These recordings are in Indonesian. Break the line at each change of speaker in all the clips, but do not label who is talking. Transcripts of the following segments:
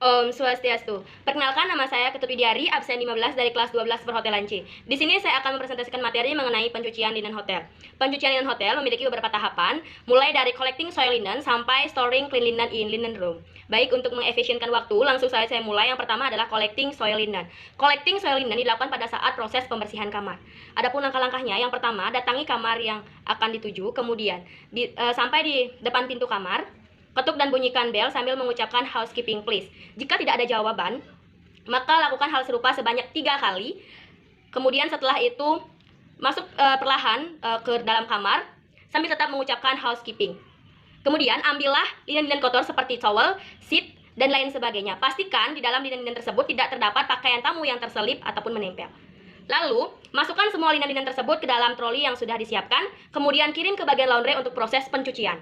Om Swastiastu. Perkenalkan, nama saya Ketut Widiari, absen 15 dari kelas 12 Perhotelan C. Di sini saya akan mempresentasikan materi mengenai pencucian linen hotel. Pencucian linen hotel memiliki beberapa tahapan, mulai dari collecting soil linen sampai storing clean linen in linen room. Baik, untuk mengefisienkan waktu, langsung saya mulai. Yang pertama adalah collecting soil linen. Collecting soil linen dilakukan pada saat proses pembersihan kamar. Adapun langkah-langkahnya, yang pertama, datangi kamar yang akan dituju, kemudian sampai di depan pintu kamar, ketuk dan bunyikan bel sambil mengucapkan housekeeping please. Jika tidak ada jawaban, maka lakukan hal serupa sebanyak 3 kali. Kemudian setelah itu masuk perlahan ke dalam kamar sambil tetap mengucapkan housekeeping. Kemudian ambillah linen-linen kotor seperti towel, sheet, dan lain sebagainya. Pastikan di dalam linen-linen tersebut tidak terdapat pakaian tamu yang terselip ataupun menempel. Lalu, masukkan semua linen-linen tersebut ke dalam troli yang sudah disiapkan, kemudian kirim ke bagian laundry untuk proses pencucian.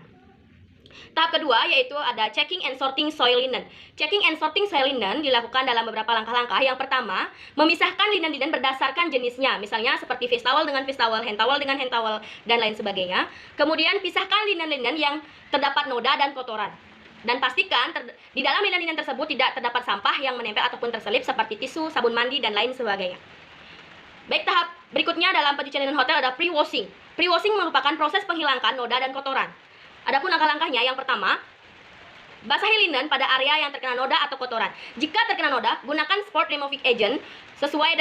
Tahap kedua yaitu ada checking and sorting soil linen. Checking and sorting soil linen dilakukan dalam beberapa langkah-langkah. Yang pertama, memisahkan linen-linen berdasarkan jenisnya. Misalnya seperti face towel dengan face towel, hand towel dengan hand towel, dan lain sebagainya. Kemudian pisahkan linen-linen yang terdapat noda dan kotoran. Dan pastikan di dalam linen-linen tersebut tidak terdapat sampah yang menempel ataupun terselip seperti tisu, sabun mandi, dan lain sebagainya. Baik, tahap berikutnya dalam pencucian linen hotel ada pre-washing. Pre-washing merupakan proses menghilangkan noda dan kotoran. Adapun langkah-langkahnya, yang pertama, basahi linen pada area yang terkena noda atau kotoran. Jika terkena noda, gunakan spot removing agent sesuai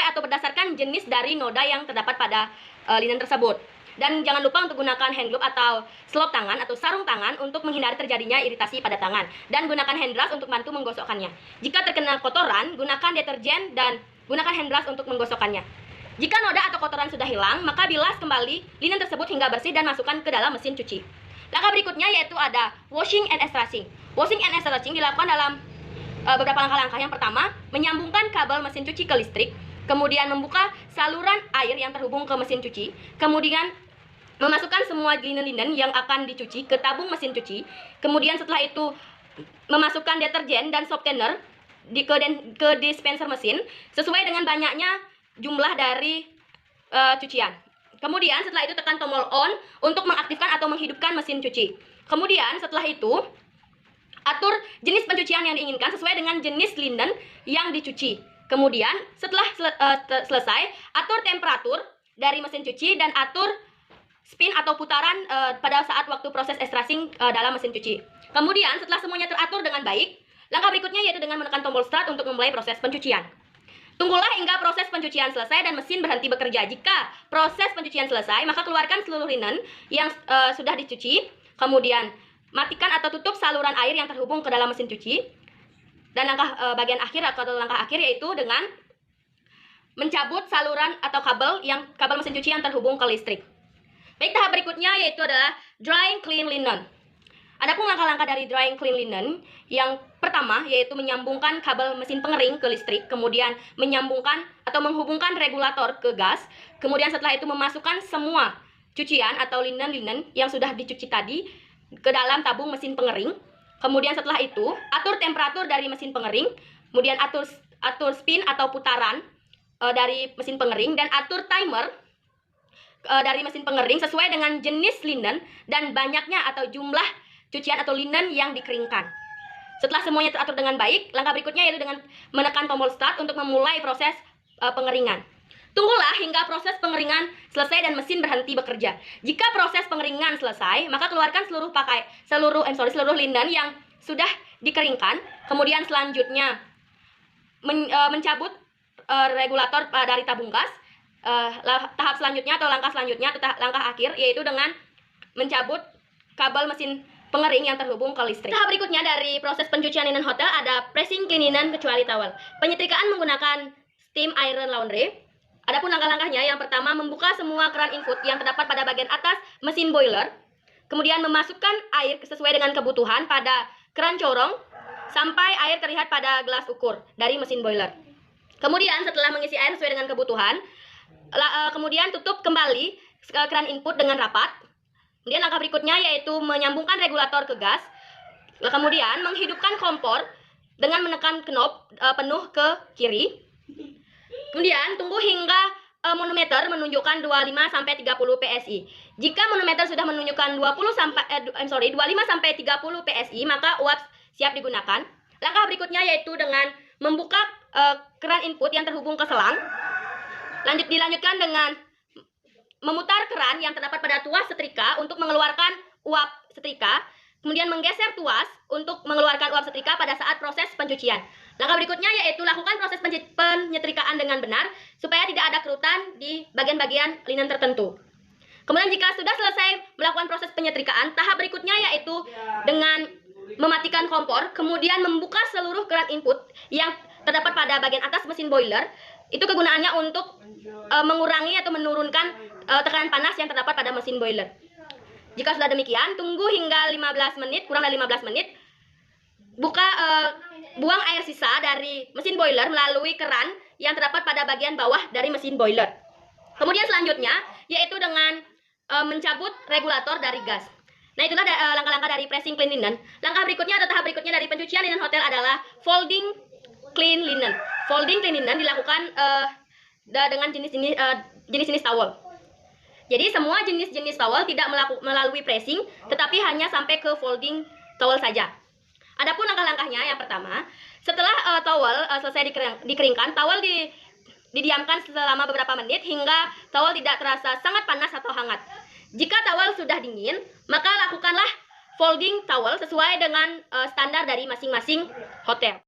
atau berdasarkan jenis dari noda yang terdapat pada linen tersebut. Dan jangan lupa untuk gunakan hand glove atau selop tangan atau sarung tangan untuk menghindari terjadinya iritasi pada tangan. Dan gunakan hand brush untuk bantu menggosokkannya. Jika terkena kotoran, gunakan deterjen dan gunakan hand brush untuk menggosokkannya. Jika noda atau kotoran sudah hilang, maka bilas kembali linen tersebut hingga bersih dan masukkan ke dalam mesin cuci. Langkah berikutnya yaitu ada washing and extracting. Washing and extracting dilakukan dalam beberapa langkah-langkah. Yang pertama, menyambungkan kabel mesin cuci ke listrik, kemudian membuka saluran air yang terhubung ke mesin cuci, kemudian memasukkan semua linen-linen yang akan dicuci ke tabung mesin cuci, kemudian setelah itu memasukkan deterjen dan softener ke dispenser mesin sesuai dengan banyaknya jumlah dari cucian. Kemudian setelah itu tekan tombol on untuk mengaktifkan atau menghidupkan mesin cuci. Kemudian setelah itu atur jenis pencucian yang diinginkan sesuai dengan jenis linen yang dicuci. Kemudian setelah selesai, atur temperatur dari mesin cuci dan atur spin atau putaran pada saat waktu proses extracting dalam mesin cuci. Kemudian setelah semuanya teratur dengan baik, langkah berikutnya yaitu dengan menekan tombol start untuk memulai proses pencucian. Tunggulah hingga proses pencucian selesai dan mesin berhenti bekerja. Jika proses pencucian selesai, maka keluarkan seluruh linen yang sudah dicuci. Kemudian matikan atau tutup saluran air yang terhubung ke dalam mesin cuci. Dan langkah bagian akhir atau langkah akhir yaitu dengan mencabut saluran atau kabel mesin cuci yang terhubung ke listrik. Baik, tahap berikutnya yaitu adalah drying clean linen. Adapun langkah-langkah dari drying clean linen, yang pertama yaitu menyambungkan kabel mesin pengering ke listrik, kemudian menyambungkan atau menghubungkan regulator ke gas, kemudian setelah itu memasukkan semua cucian atau linen-linen yang sudah dicuci tadi ke dalam tabung mesin pengering. Kemudian setelah itu atur temperatur dari mesin pengering, kemudian atur spin atau putaran dari mesin pengering, dan atur timer dari mesin pengering sesuai dengan jenis linen dan banyaknya atau jumlah cucian atau linen yang dikeringkan. Setelah semuanya teratur dengan baik, langkah berikutnya yaitu dengan menekan tombol start untuk memulai proses pengeringan. Tunggulah hingga proses pengeringan selesai dan mesin berhenti bekerja. Jika proses pengeringan selesai, maka keluarkan seluruh linen yang sudah dikeringkan. Kemudian selanjutnya mencabut regulator dari tabung gas. Tahap selanjutnya atau langkah selanjutnya atau langkah akhir yaitu dengan mencabut kabel mesin pengering yang terhubung ke listrik. Tahap berikutnya dari proses pencucian linen hotel ada pressing clean linen kecuali towel. Penyetrikaan menggunakan steam iron laundry. Adapun langkah-langkahnya, yang pertama membuka semua keran input yang terdapat pada bagian atas mesin boiler. Kemudian memasukkan air sesuai dengan kebutuhan pada keran corong sampai air terlihat pada gelas ukur dari mesin boiler. Kemudian setelah mengisi air sesuai dengan kebutuhan, kemudian tutup kembali keran input dengan rapat. Kemudian langkah berikutnya yaitu menyambungkan regulator ke gas. Kemudian menghidupkan kompor dengan menekan knob penuh ke kiri. Kemudian tunggu hingga manometer menunjukkan 25 sampai 30 PSI. Jika manometer sudah menunjukkan 25 sampai 30 PSI, maka uap siap digunakan. Langkah berikutnya yaitu dengan membuka keran input yang terhubung ke selang. Dilanjutkan dengan memutar keran yang terdapat pada tuas setrika untuk mengeluarkan uap setrika. Kemudian menggeser tuas untuk mengeluarkan uap setrika pada saat proses pencucian. Langkah berikutnya yaitu lakukan proses penyetrikaan dengan benar supaya tidak ada kerutan di bagian-bagian linen tertentu. Kemudian jika sudah selesai melakukan proses penyetrikaan, tahap berikutnya yaitu dengan mematikan kompor, kemudian membuka seluruh keran input yang terdapat pada bagian atas mesin boiler. Itu kegunaannya untuk mengurangi atau menurunkan tekanan panas yang terdapat pada mesin boiler. Jika sudah demikian, tunggu hingga 15 menit, kurang dari 15 menit. Buang air sisa dari mesin boiler melalui keran yang terdapat pada bagian bawah dari mesin boiler. Kemudian selanjutnya yaitu dengan mencabut regulator dari gas. Nah, itulah langkah-langkah dari pressing clean linen. Langkah berikutnya atau tahap berikutnya dari pencucian linen hotel adalah folding clean linen. Folding clean linen dilakukan dengan jenis-jenis towel. Jadi semua jenis-jenis towel tidak melalui pressing, tetapi hanya sampai ke folding towel saja. Adapun langkah-langkahnya, yang pertama, setelah towel selesai dikeringkan, towel didiamkan selama beberapa menit hingga towel tidak terasa sangat panas atau hangat. Jika towel sudah dingin, maka lakukanlah folding towel sesuai dengan standar dari masing-masing hotel.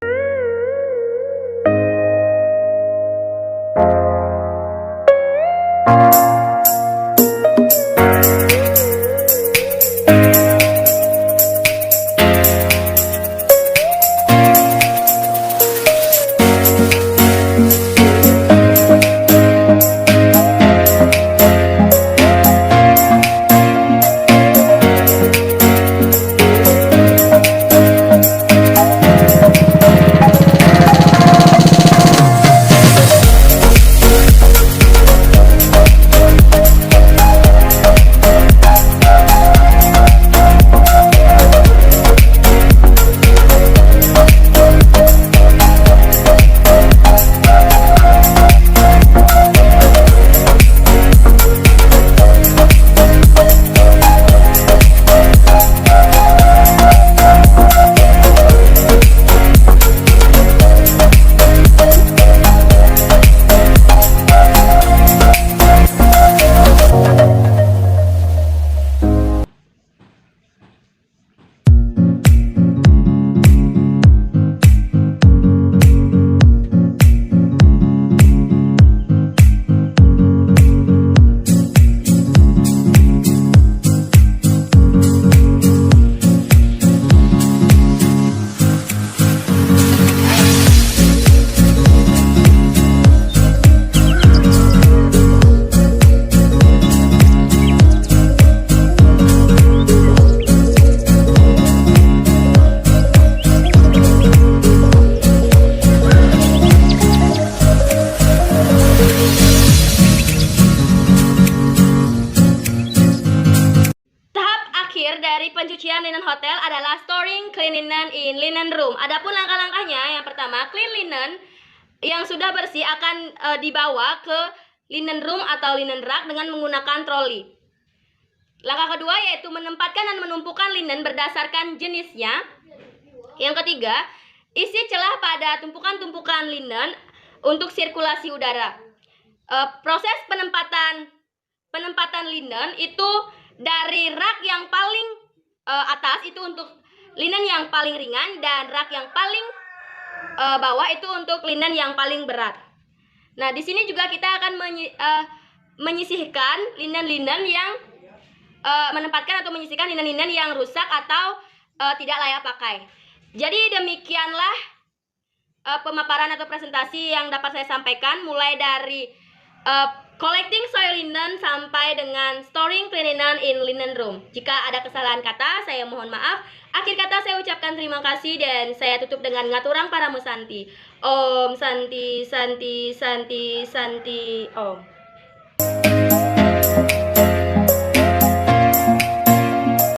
Dari pencucian linen hotel adalah storing clean linen in linen room. Adapun langkah-langkahnya, yang pertama, clean linen yang sudah bersih akan dibawa ke linen room atau linen rack dengan menggunakan troli. Langkah kedua yaitu menempatkan dan menumpukan linen berdasarkan jenisnya. Yang ketiga, isi celah pada tumpukan-tumpukan linen untuk sirkulasi udara. Proses penempatan linen itu dari rak yang paling atas itu untuk linen yang paling ringan, dan rak yang paling bawah itu untuk linen yang paling berat. Nah, di sini juga kita akan menyisihkan linen-linen yang menempatkan atau menyisihkan linen-linen yang rusak atau tidak layak pakai. Jadi demikianlah pemaparan atau presentasi yang dapat saya sampaikan, mulai dari collecting soil linen sampai dengan storing clean linen in linen room. Jika ada kesalahan kata, saya mohon maaf. Akhir kata saya ucapkan terima kasih dan saya tutup dengan ngaturang para musanti. Om Santi Santi Santi Santi Om.